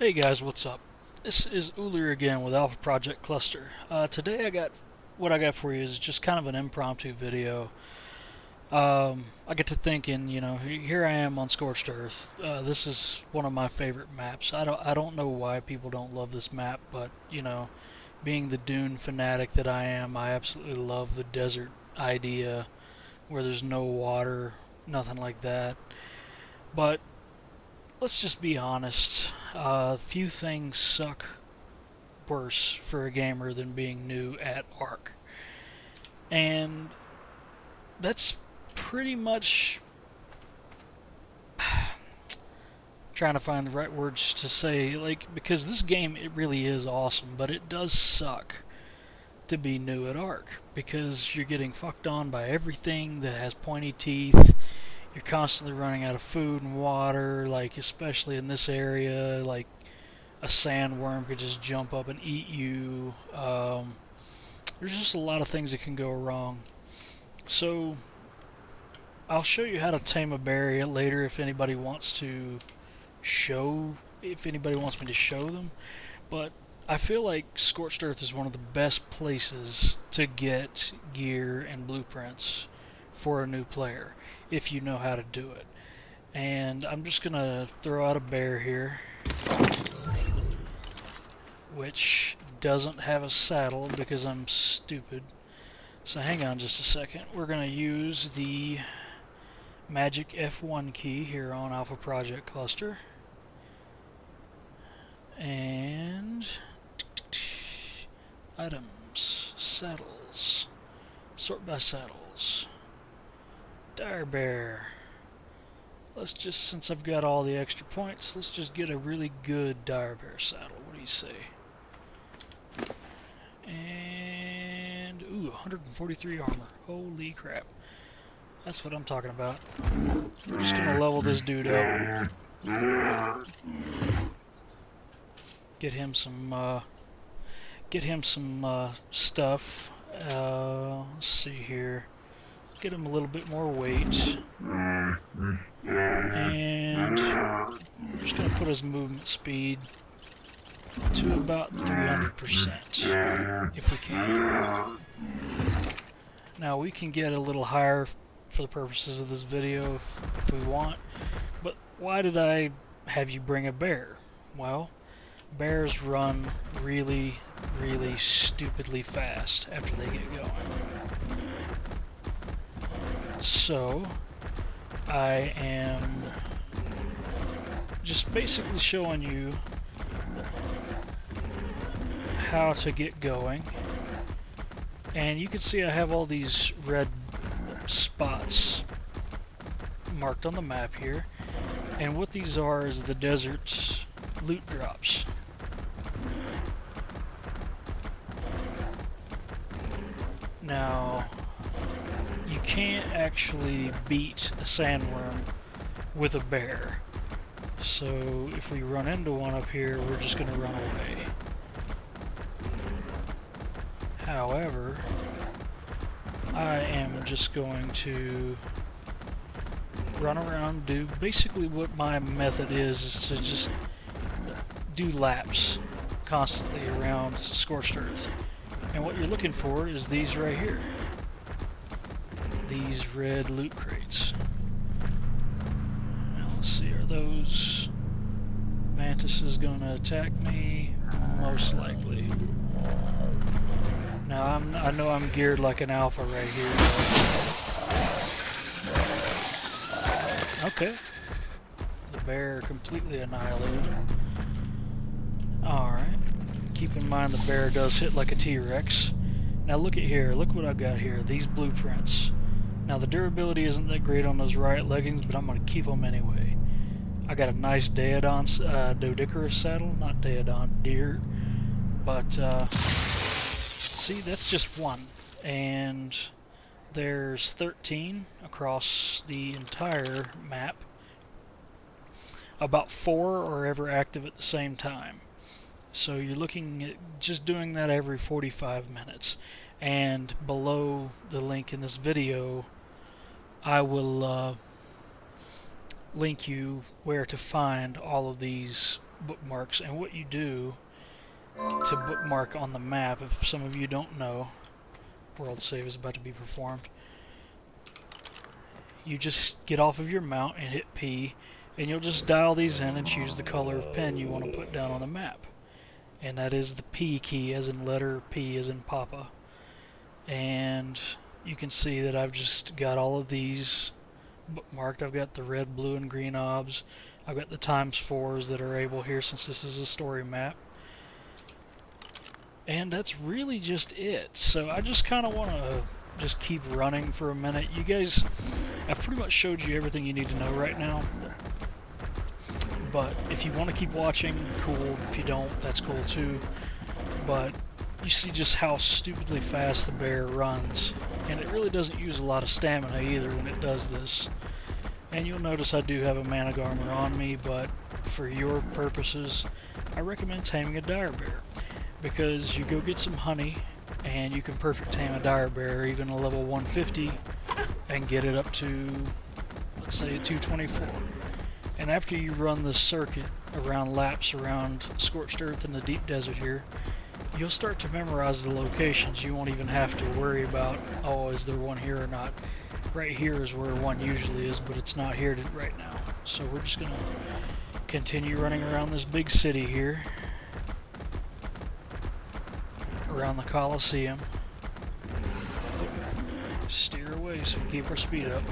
Hey guys, what's up? This is Uller again with Alpha Project Cluster. Today what I got for you is just kind of an impromptu video. I get to thinking, here I am on Scorched Earth. This is one of my favorite maps. I don't know why people don't love this map, but being the dune fanatic that I am, I absolutely love the desert idea where there's no water, nothing like that. But let's just be honest. Few things suck worse for a gamer than being new at Ark. And that's pretty much trying to find the right words to say, because this game, it really is awesome, but it does suck to be new at Ark because you're getting fucked on by everything that has pointy teeth. You're constantly running out of food and water, especially in this area, a sandworm could just jump up and eat you. There's just a lot of things that can go wrong. So I'll show you how to tame a bear later if anybody wants me to show them. But I feel like Scorched Earth is one of the best places to get gear and blueprints for a new player if you know how to do it. And I'm just gonna throw out a bear here, which doesn't have a saddle because I'm stupid. So hang on just a second. We're gonna use the magic F1 key here on Alpha Project Cluster. And items, saddles, sort by saddles. Dire bear. Since I've got all the extra points, let's just get a really good dire bear saddle. What do you say? And, 143 armor. Holy crap. That's what I'm talking about. We're just gonna level this dude up. Get him some stuff. Let's see here. Get him a little bit more weight. And I'm just going to put his movement speed to about 300% if we can. Now we can get a little higher for the purposes of this video if we want, but why did I have you bring a bear? Well, bears run really, really stupidly fast after they get going. So I am just basically showing you how to get going. And you can see I have all these red spots marked on the map here. And what these are is the desert loot drops. Now, you can't actually beat a sandworm with a bear. So if we run into one up here, we're just going to run away. However, I am just going to run around, do basically what my method is to just do laps constantly around Scorched Earth. And what you're looking for is these right here. These red loot crates. Now let's see, are those mantises gonna attack me? Most likely. Now I know I'm geared like an alpha right here. Okay. The bear completely annihilated. Alright. Keep in mind the bear does hit like a T-Rex. Now look at here, look what I've got here, these blueprints. Now the durability isn't that great on those riot leggings, but I'm going to keep them anyway. I got a nice Doedicarus saddle, not Daedon, deer. But, see, that's just one. And there's 13 across the entire map. About 4 are ever active at the same time. So you're looking at just doing that every 45 minutes. And below the link in this video, I will link you where to find all of these bookmarks, and what you do to bookmark on the map, if some of you don't know, world save is about to be performed. You just get off of your mount and hit P, and you'll just dial these in and choose the color of pen you want to put down on the map. And that is the P key, as in letter P as in Papa. And you can see that I've just got all of these bookmarked. I've got the red, blue, and green obs. I've got the ×4s that are able here since this is a story map. And that's really just it. So I just kind of want to just keep running for a minute. You guys, I've pretty much showed you everything you need to know right now. But if you want to keep watching, cool. If you don't, that's cool too. But you see just how stupidly fast the bear runs. And it really doesn't use a lot of stamina either when it does this. And you'll notice I do have a man of armor on me, but for your purposes, I recommend taming a dire bear. Because you go get some honey, and you can perfect tame a dire bear, even a level 150, and get it up to, let's say, a 224. And after you run this circuit around laps around scorched earth in the deep desert here, you'll start to memorize the locations. You won't even have to worry about, oh, is there one here or not. Right here is where one usually is, but it's not here right now. So we're just going to continue running around this big city here, around the Coliseum. Steer away so we keep our speed up.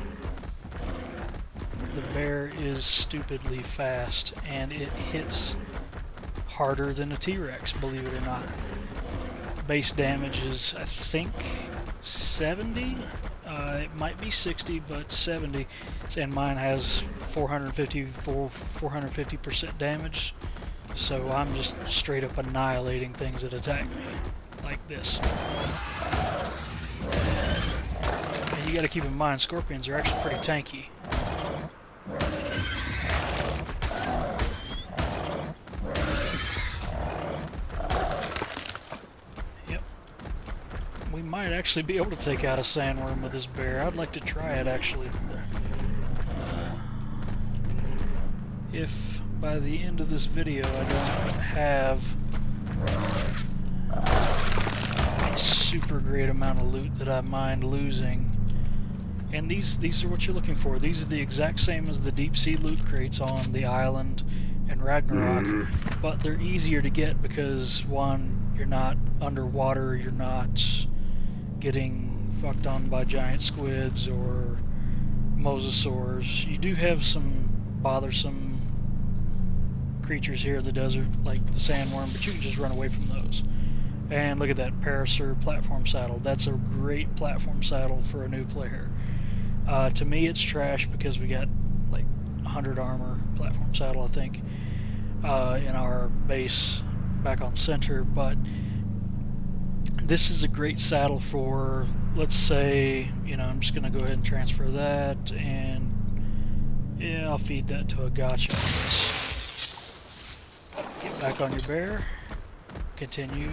The bear is stupidly fast, and it hits harder than a T-Rex, believe it or not. Base damage is, I think, 70? It might be 60, but 70. And mine has 450% damage. So I'm just straight up annihilating things that attack me. Like this. And you gotta keep in mind, scorpions are actually pretty tanky. Yep. We might actually be able to take out a sandworm with this bear. I'd like to try it, actually. If by the end of this video I don't have a super great amount of loot that I mind losing. And these are what you're looking for. These are the exact same as the deep sea loot crates on the island and Ragnarok, but they're easier to get because, one, you're not underwater, you're not getting fucked on by giant squids or mosasaurs. You do have some bothersome creatures here in the desert, like the sandworm, but you can just run away from those. And look at that Parasaur platform saddle. That's a great platform saddle for a new player. To me, it's trash because we got like 100 armor platform saddle, I think, in our base back on center. But this is a great saddle for, let's say, you know, I'm just going to go ahead and transfer that, and yeah, I'll feed that to a gotcha. Get back on your bear. Continue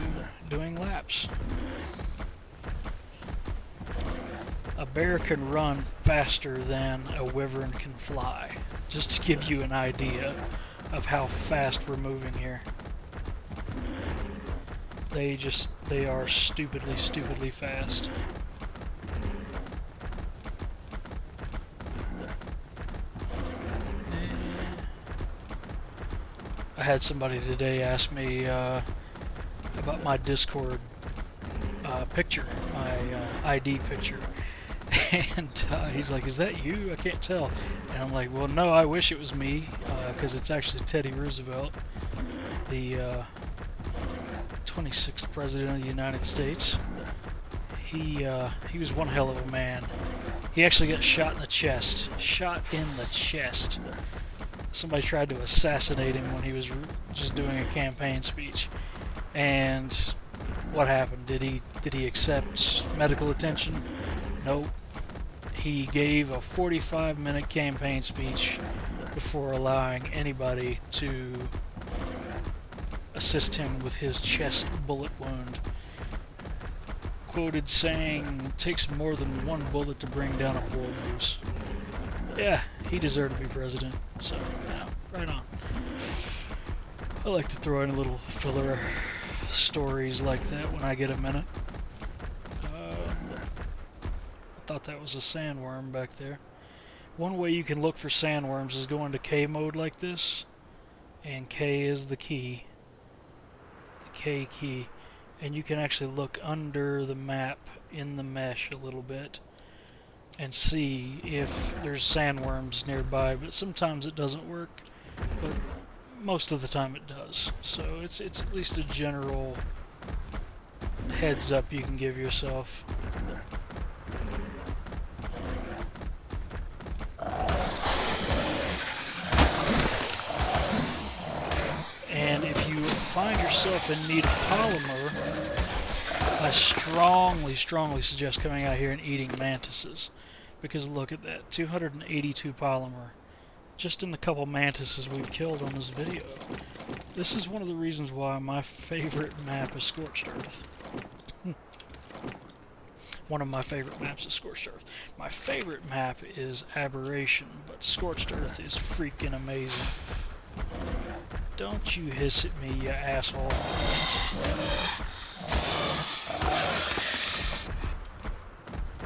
doing laps. A bear can run faster than a wyvern can fly, just to give you an idea of how fast we're moving here. They are stupidly fast. I had somebody today ask me about my Discord picture, my ID picture. And he's like, is that you? I can't tell. And I'm like, well, no, I wish it was me, because it's actually Teddy Roosevelt, the 26th President of the United States. He was one hell of a man. He actually got shot in the chest. Shot in the chest. Somebody tried to assassinate him when he was just doing a campaign speech. And what happened? Did he accept medical attention? Nope. He gave a 45-minute campaign speech before allowing anybody to assist him with his chest bullet wound. Quoted saying, "It takes more than one bullet to bring down a bull moose." Yeah, he deserved to be president. So, yeah, right on. I like to throw in little filler stories like that when I get a minute. I thought that was a sandworm back there. One way you can look for sandworms is go into K mode like this, and K is the key, the K key, and you can actually look under the map in the mesh a little bit and see if there's sandworms nearby, but sometimes it doesn't work, but most of the time it does. So it's at least a general heads up you can give yourself. And if you find yourself in need of polymer, I strongly suggest coming out here and eating mantises. Because look at that, 282 polymer. Just in the couple mantises we've killed on this video. This is one of the reasons why my favorite map is Scorched Earth. One of my favorite maps is Scorched Earth. My favorite map is Aberration, but Scorched Earth is freaking amazing. Don't you hiss at me, you asshole.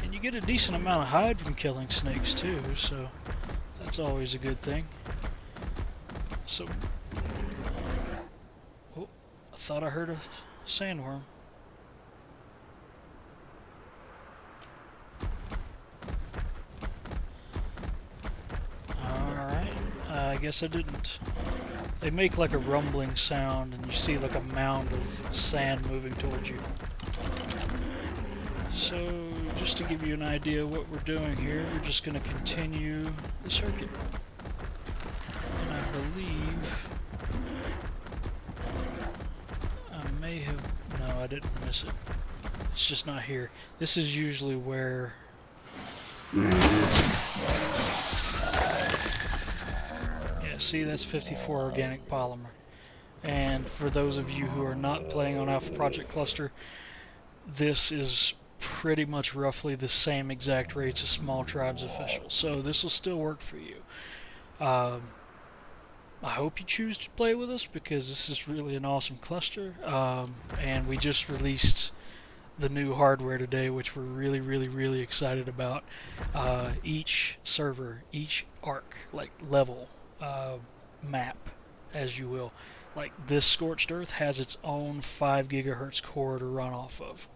And you get a decent amount of hide from killing snakes too, so that's always a good thing. So, oh, I thought I heard a sandworm. Alright, I guess I didn't. They make like a rumbling sound and you see like a mound of sand moving towards you. So, just to give you an idea of what we're doing here, we're just going to continue the circuit. And I believe I may have... no, I didn't miss it. It's just not here. This is usually where... yeah, see, that's 54 organic polymer. And for those of you who are not playing on Alpha Project Cluster, this is pretty much roughly the same exact rates as Small Tribes Official. So this will still work for you. I hope you choose to play with us because this is really an awesome cluster. And we just released the new hardware today, which we're really excited about. Each server, each arc, like level, map, as you will. Like this Scorched Earth has its own 5 gigahertz core to run off of.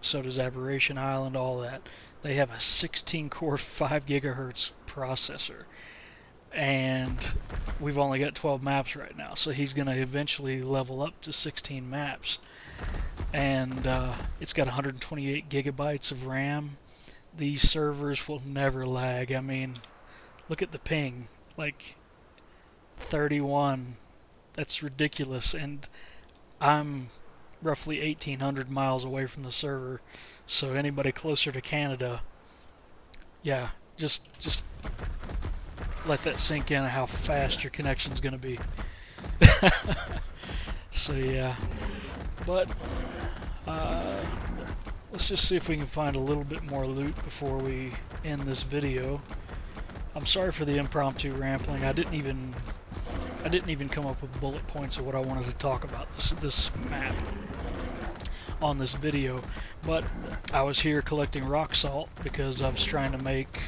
So does Aberration Island, all that. They have a 16 core 5 gigahertz processor. And we've only got 12 maps right now. So he's going to eventually level up to 16 maps. And it's got 128 gigabytes of RAM. These servers will never lag. I mean, look at the ping. Like 31. That's ridiculous. And I'm roughly 1,800 miles away from the server, so anybody closer to Canada, yeah, just let that sink in how fast your connection's gonna be. So yeah, but let's just see if we can find a little bit more loot before we end this video. I'm sorry for the impromptu rambling. I didn't even come up with bullet points of what I wanted to talk about this map on this video, but I was here collecting rock salt because I was trying to make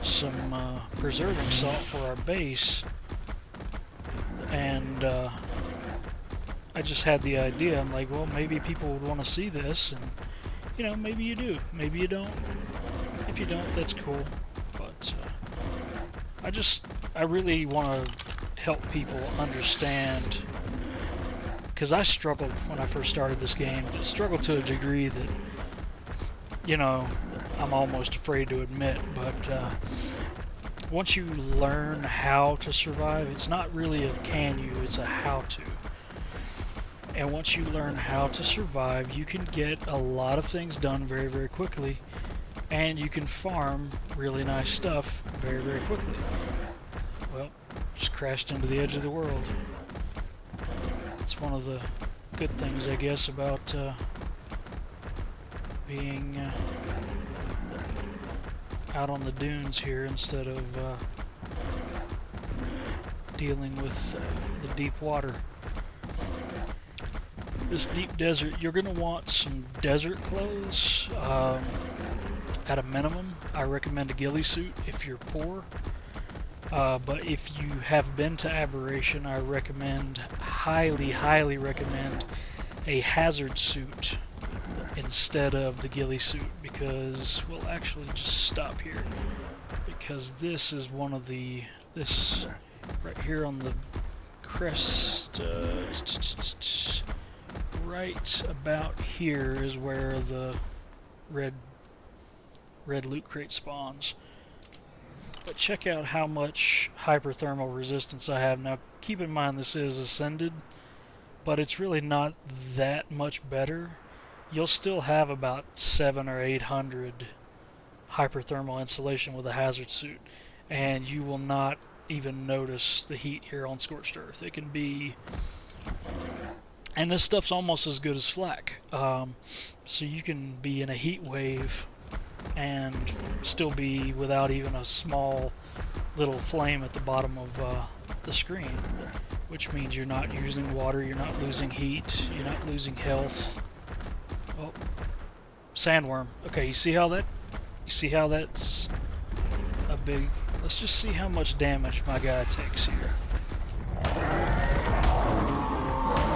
some preserving salt for our base, and I just had the idea. I'm like, well, maybe people would want to see this, and you know, maybe you do, maybe you don't. If you don't, that's cool. But I really want to help people understand, because I struggled when I first started this game. I struggled to a degree that, you know, I'm almost afraid to admit, but once you learn how to survive, it's not really a can you, it's a how to. And once you learn how to survive, you can get a lot of things done very quickly, and you can farm really nice stuff very quickly. Well, just crashed into the edge of the world. It's one of the good things, I guess, about being out on the dunes here instead of dealing with the deep water. This deep desert, you're going to want some desert clothes. At a minimum, I recommend a ghillie suit if you're poor. But if you have been to Aberration, I recommend, highly recommend a hazard suit instead of the ghillie suit, because we'll actually just stop here, because this is one of the, this right here on the crest, right about here is where the red loot crate spawns. But check out how much hyperthermal resistance I have. Now keep in mind this is Ascended, but it's really not that much better. You'll still have about 700 or 800 hyperthermal insulation with a hazard suit, and you will not even notice the heat here on Scorched Earth. It can be, and this stuff's almost as good as flak, so you can be in a heat wave and still be without even a small little flame at the bottom of the screen, which means you're not using water, you're not losing heat, you're not losing health. Oh, sandworm. Okay, you see how that's a big... Let's just see how much damage my guy takes here.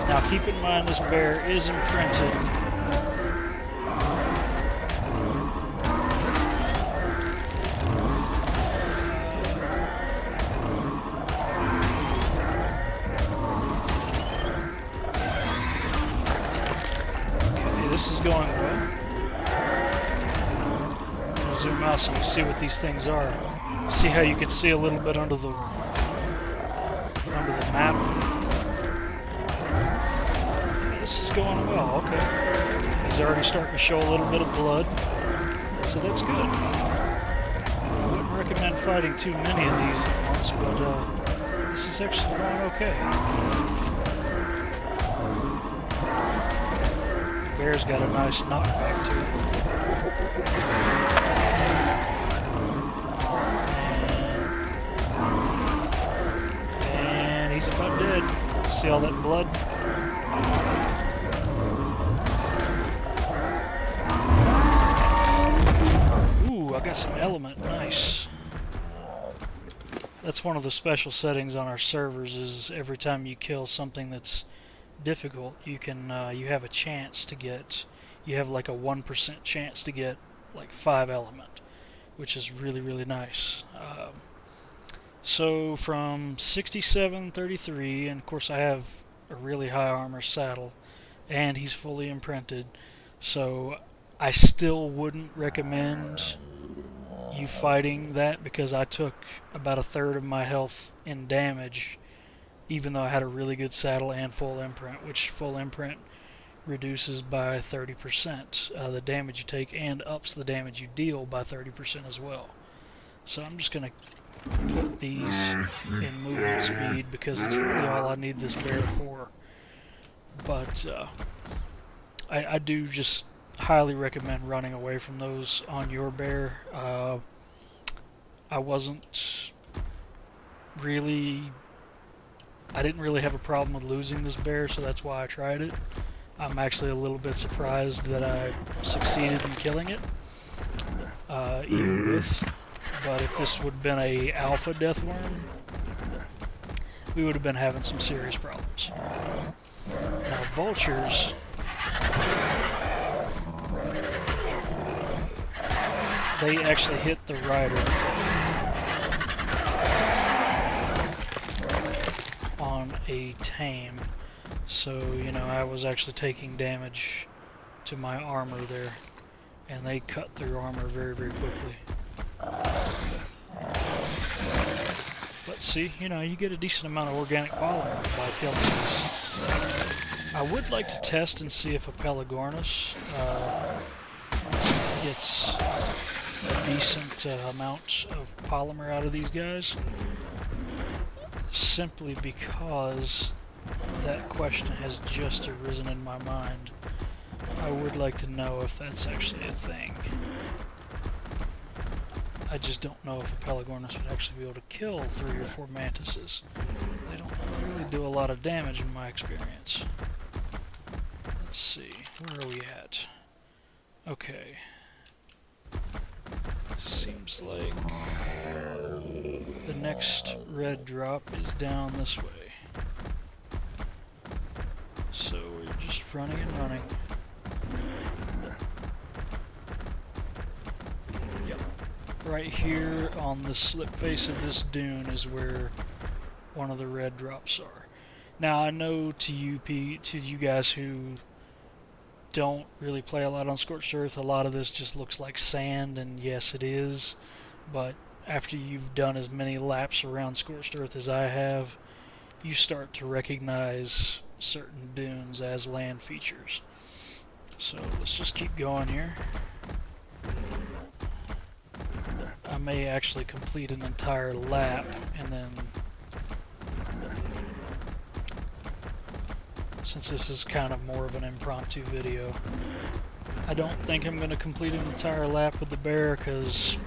Now keep in mind this bear is imprinted. This is going well. I'll zoom out so you can see what these things are. See how you can see a little bit under the map? This is going well, okay. He's already starting to show a little bit of blood, so that's good. I wouldn't recommend fighting too many of these at once, but this is actually going okay. Bear's got a nice knockback to it. And he's about dead. See all that blood? Ooh, I got some element. Nice. That's one of the special settings on our servers, is every time you kill something that's difficult, you can you have a chance to get, you have like a 1% chance to get like 5 element, which is really nice. So from 6733, and of course I have a really high armor saddle, and he's fully imprinted, so I still wouldn't recommend you fighting that, because I took about 1/3 of my health in damage even though I had a really good saddle and full imprint, which full imprint reduces by 30% the damage you take, and ups the damage you deal by 30% as well. So I'm just going to put these in movement speed, because it's really all I need this bear for. But I do just highly recommend running away from those on your bear. I didn't really have a problem with losing this bear, so that's why I tried it. I'm actually a little bit surprised that I succeeded in killing it, even with. But if this would have been a alpha death worm, we would have been having some serious problems. Now vultures, they actually hit the rider on a tame, so you know I was actually taking damage to my armor there, and they cut through armor very quickly. But see, you know, you get a decent amount of organic polymer by killing these. I would like to test and see if a Pelagornis gets a decent amount of polymer out of these guys, simply because that question has just arisen in my mind. I would like to know if that's actually a thing. I just don't know if a Pelagornis would actually be able to kill 3 or 4 mantises. They don't really do a lot of damage in my experience. Let's see, where are we at? Okay. Seems like the next red drop is down this way. So we're just running and running. Yep. Right here on the slip face of this dune is where one of the red drops are. Now I know to you guys who don't really play a lot on Scorched Earth, a lot of this just looks like sand, and yes it is, but after you've done as many laps around Scorched Earth as I have, you start to recognize certain dunes as land features. So let's just keep going here. I may actually complete an entire lap and then, since this is kind of more of an impromptu video, I don't think I'm going to complete an entire lap with the bear because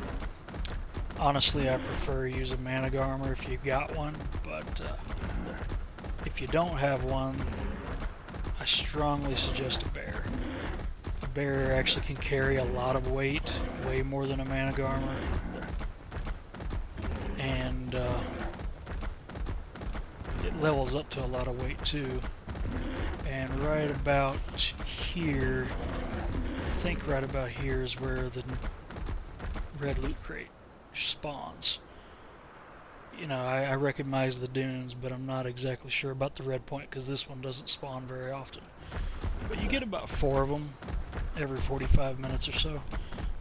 honestly I prefer using Manag armor if you've got one, but if you don't have one, I strongly suggest a bear. A bear actually can carry a lot of weight, way more than a Manag armor, and it levels up to a lot of weight too. And right about here, I think right about here is where the red loot crate spawns. You know, I recognize the dunes, but I'm not exactly sure about the red point because this one doesn't spawn very often. But you get about 4 of them every 45 minutes or so,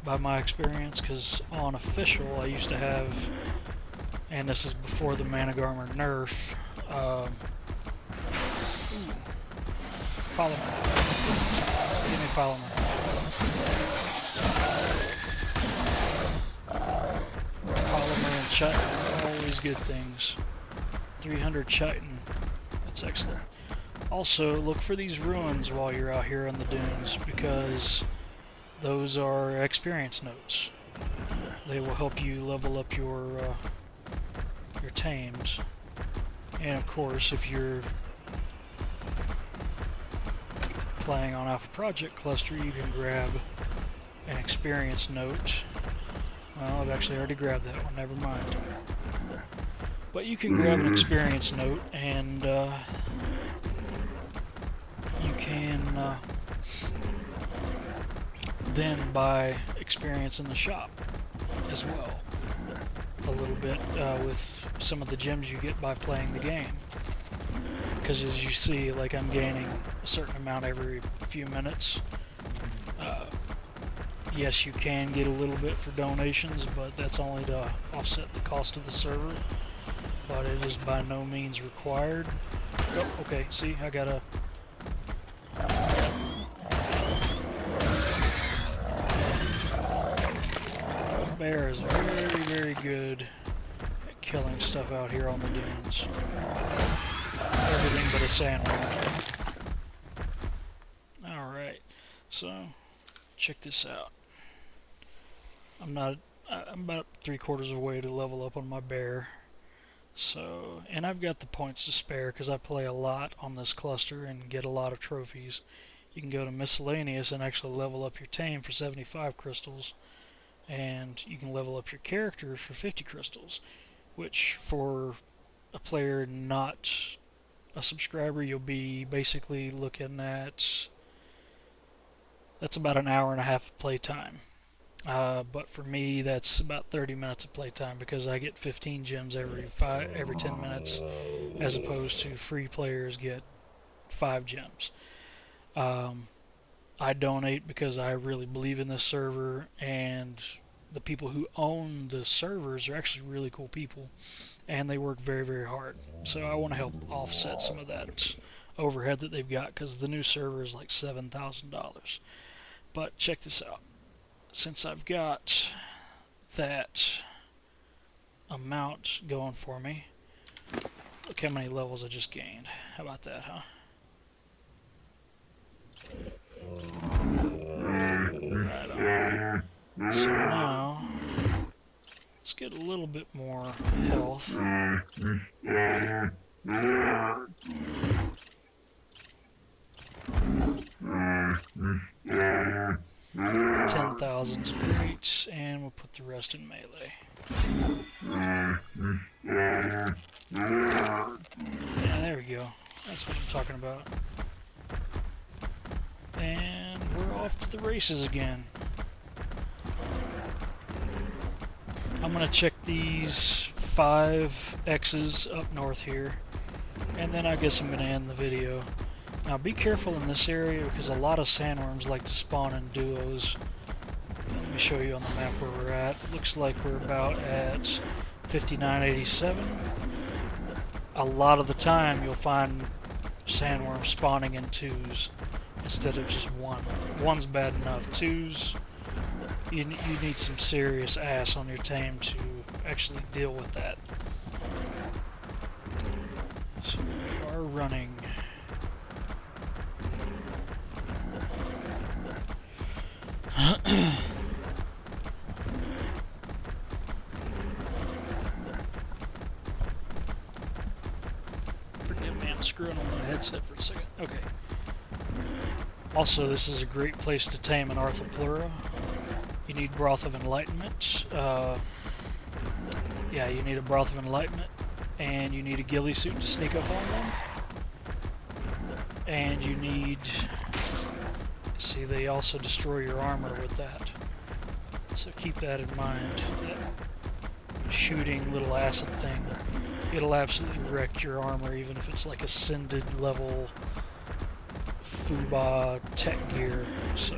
by my experience, because on official I used to have, and this is before the Manag armor nerf, Polymer. Give me Polymer. Polymer and Chitin, always good things. 300 Chitin, that's excellent. Also, look for these ruins while you're out here on the dunes, because those are experience notes. They will help you level up your tames. And of course, if you're playing on Alpha Project Cluster, you can grab an experience note. Well, I've actually already grabbed that one, never mind. But you can grab an experience note and you can then buy experience in the shop as well. A little bit with some of the gems you get by playing the game. Because as you see, like, I'm gaining a certain amount every few minutes. Yes, you can get a little bit for donations, but that's only to offset the cost of the server. But it is by no means required. Oh, okay, see, I got a... Bear is very, very good at killing stuff out here on the dunes. Everything but a sandworm. Alright, so check this out. I'm about 3/4 of the way to level up on my bear. So, and I've got the points to spare because I play a lot on this cluster and get a lot of trophies. You can go to miscellaneous and actually level up your tame for 75 crystals, and you can level up your character for 50 crystals, which for a player not a subscriber, you'll be basically looking at, that's about an hour and a half of playtime. But for me, that's about 30 minutes of playtime because I get 15 gems every 10 minutes, as opposed to free players get 5 gems. I donate because I really believe in this server, and the people who own the servers are actually really cool people, and they work very, very hard. So I want to help offset some of that overhead that they've got, because the new server is like $7,000. But check this out. Since I've got that amount going for me, look how many levels I just gained. How about that, huh? Right on. So now get a little bit more health. 10,000's great, and we'll put the rest in melee. Yeah, there we go. That's what I'm talking about. And we're off to the races again. I'm going to check these 5 X's up north here, and then I guess I'm going to end the video. Now be careful in this area because a lot of sandworms like to spawn in duos. Let me show you on the map where we're at. Looks like we're about at 5987. A lot of the time you'll find sandworms spawning in 2s instead of just 1. 1's bad enough. 2s, you need some serious ass on your tame to actually deal with that. So we are running. Forgive me, I'm screwing on my headset for a second. Okay. Also, this is a great place to tame an Arthropleura. You need Broth of Enlightenment. Yeah, you need a Broth of Enlightenment, and you need a ghillie suit to sneak up on them. And you need... See, they also destroy your armor with that. So keep that in mind. That shooting little acid thing, it'll absolutely wreck your armor, even if it's like ascended level Fuba tech gear. So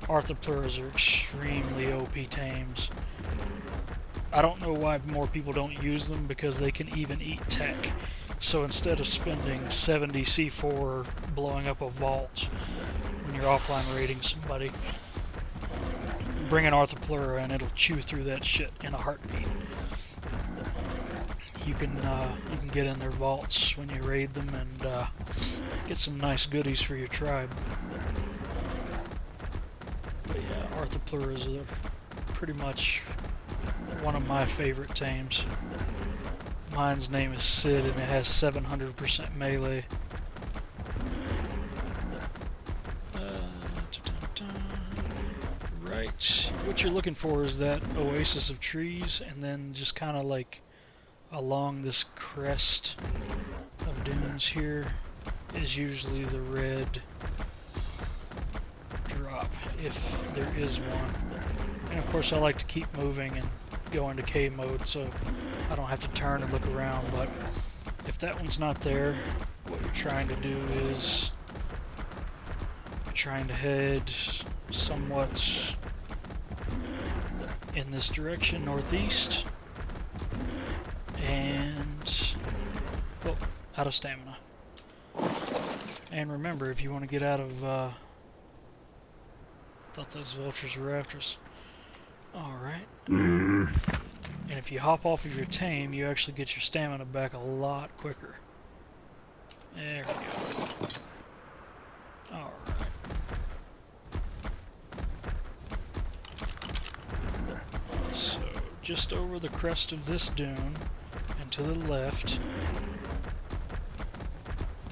Arthropleuras are extremely OP tames. I don't know why more people don't use them, because they can even eat tech. So instead of spending 70 C4 blowing up a vault when you're offline raiding somebody, bring an Arthropleura and it'll chew through that shit in a heartbeat. You can get in their vaults when you raid them and get some nice goodies for your tribe. But yeah, Arthropleuras are pretty much one of my favorite tames. Mine's name is Sid, and it has 700% melee. Right, what you're looking for is that oasis of trees, and then just kind of like along this crest of dunes here is usually the red drop, if there is one. And of course I like to keep moving and go into K mode so I don't have to turn and look around, but if that one's not there, what you're trying to do is you're trying to head somewhat in this direction, northeast, and oh, out of stamina. And remember, if you want to get out of thought those vultures were after us. Alright. And if you hop off of your tame, you actually get your stamina back a lot quicker. There we go. Alright. So, just over the crest of this dune, and to the left,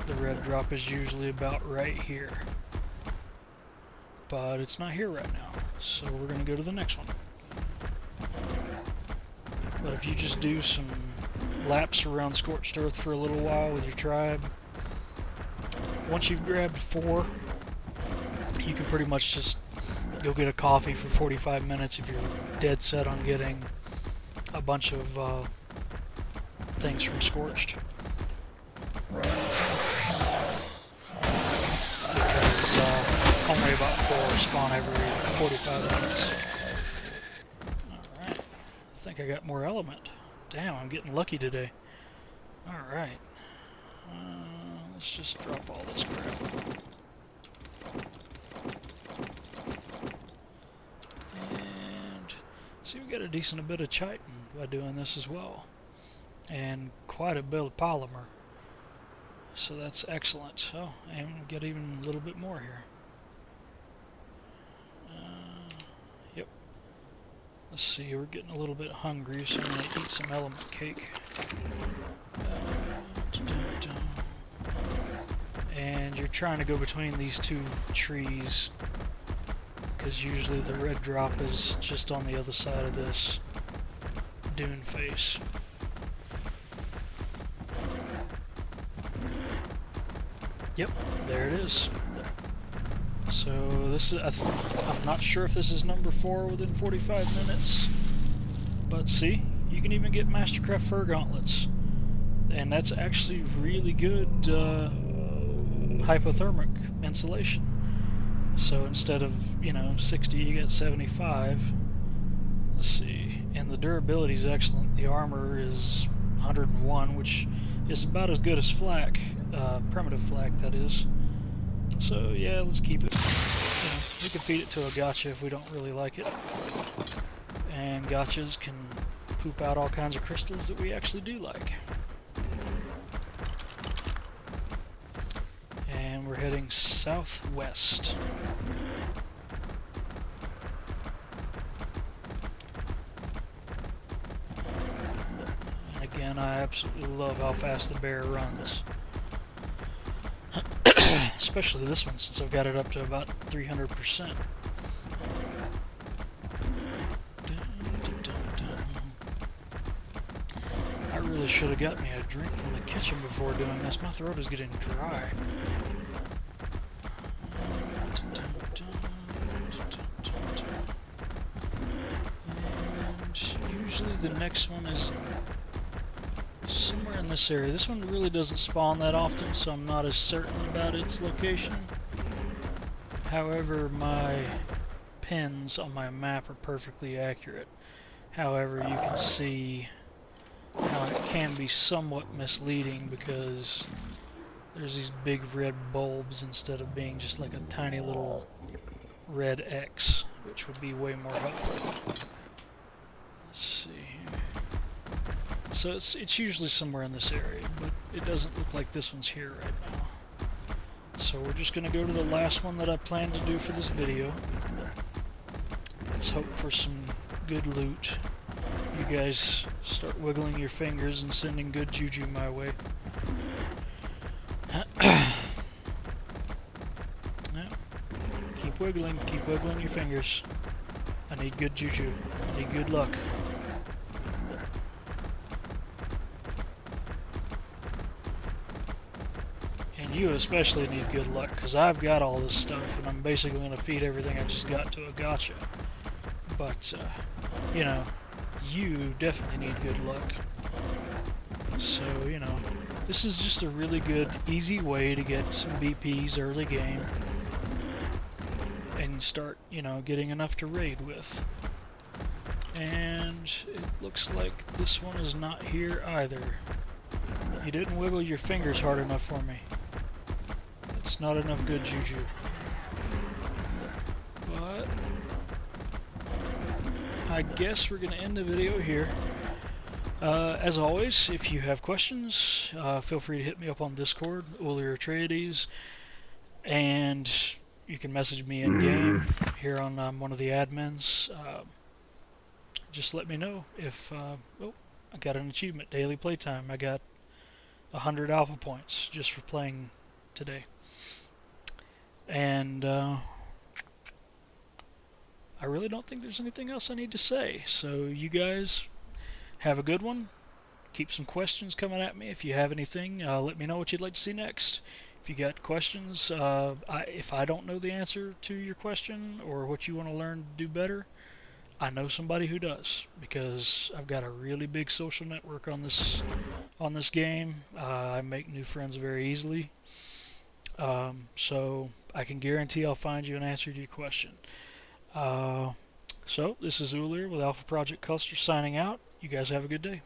the red drop is usually about right here. But it's not here right now, so we're going to go to the next one. But if you just do some laps around Scorched Earth for a little while with your tribe, once you've grabbed 4, you can pretty much just go get a coffee for 45 minutes if you're dead set on getting a bunch of things from Scorched. Because only about 4 spawn every 45 minutes. Alright. I think I got more element. Damn, I'm getting lucky today. Alright. Let's just drop all this crap. And see, we got a decent bit of chitin by doing this as well. And quite a bit of polymer. So that's excellent. Oh, and get even a little bit more here. Yep. Let's see, we're getting a little bit hungry, so I'm going to eat some element cake. And you're trying to go between these two trees, because usually the red drop is just on the other side of this dune face. Yep, there it is. So this is, I'm not sure if this is number 4 within 45 minutes, but see, you can even get Mastercraft fur gauntlets, and that's actually really good hypothermic insulation. So instead of, 60, you get 75. Let's see, and the durability is excellent. The armor is 101, which is about as good as flak, primitive flak, that is. So yeah, let's keep it. We can feed it to a gotcha if we don't really like it. And gotchas can poop out all kinds of crystals that we actually do like. And we're heading southwest. And again, I absolutely love how fast the bear runs. Especially this one, since I've got it up to about 300%. I really should have got me a drink from the kitchen before doing this. My throat is getting dry. And usually the next one is somewhere in this area. This one really doesn't spawn that often, so I'm not as certain about its location. However, my pins on my map are perfectly accurate. However, you can see how it can be somewhat misleading because there's these big red bulbs instead of being just like a tiny little red X, which would be way more helpful. Let's see here. So it's usually somewhere in this area, but it doesn't look like this one's here right now. So we're just going to go to the last one that I planned to do for this video. Let's hope for some good loot. You guys start wiggling your fingers and sending good juju my way. Yeah. Keep wiggling your fingers. I need good juju. I need good luck. And you especially need good luck, because I've got all this stuff, and I'm basically going to feed everything I just got to a gotcha. But, you definitely need good luck. So, this is just a really good, easy way to get some BPs early game. And start, getting enough to raid with. And it looks like this one is not here either. You didn't wiggle your fingers hard enough for me. It's not enough good juju. But I guess we're going to end the video here. As always, if you have questions, feel free to hit me up on Discord, Ulir Atreides, and you can message me in game here on one of the admins. Just let me know if I got an achievement, daily playtime. I got 100 alpha points just for playing today. And I really don't think there's anything else I need to say. So you guys have a good one. Keep some questions coming at me. If you have anything, let me know what you'd like to see next. If you got questions, if I don't know the answer to your question or what you want to learn to do better, I know somebody who does, because I've got a really big social network on this game. I make new friends very easily. So I can guarantee I'll find you an answer to your question. So this is Ulir with Alpha Project Cluster signing out. You guys have a good day.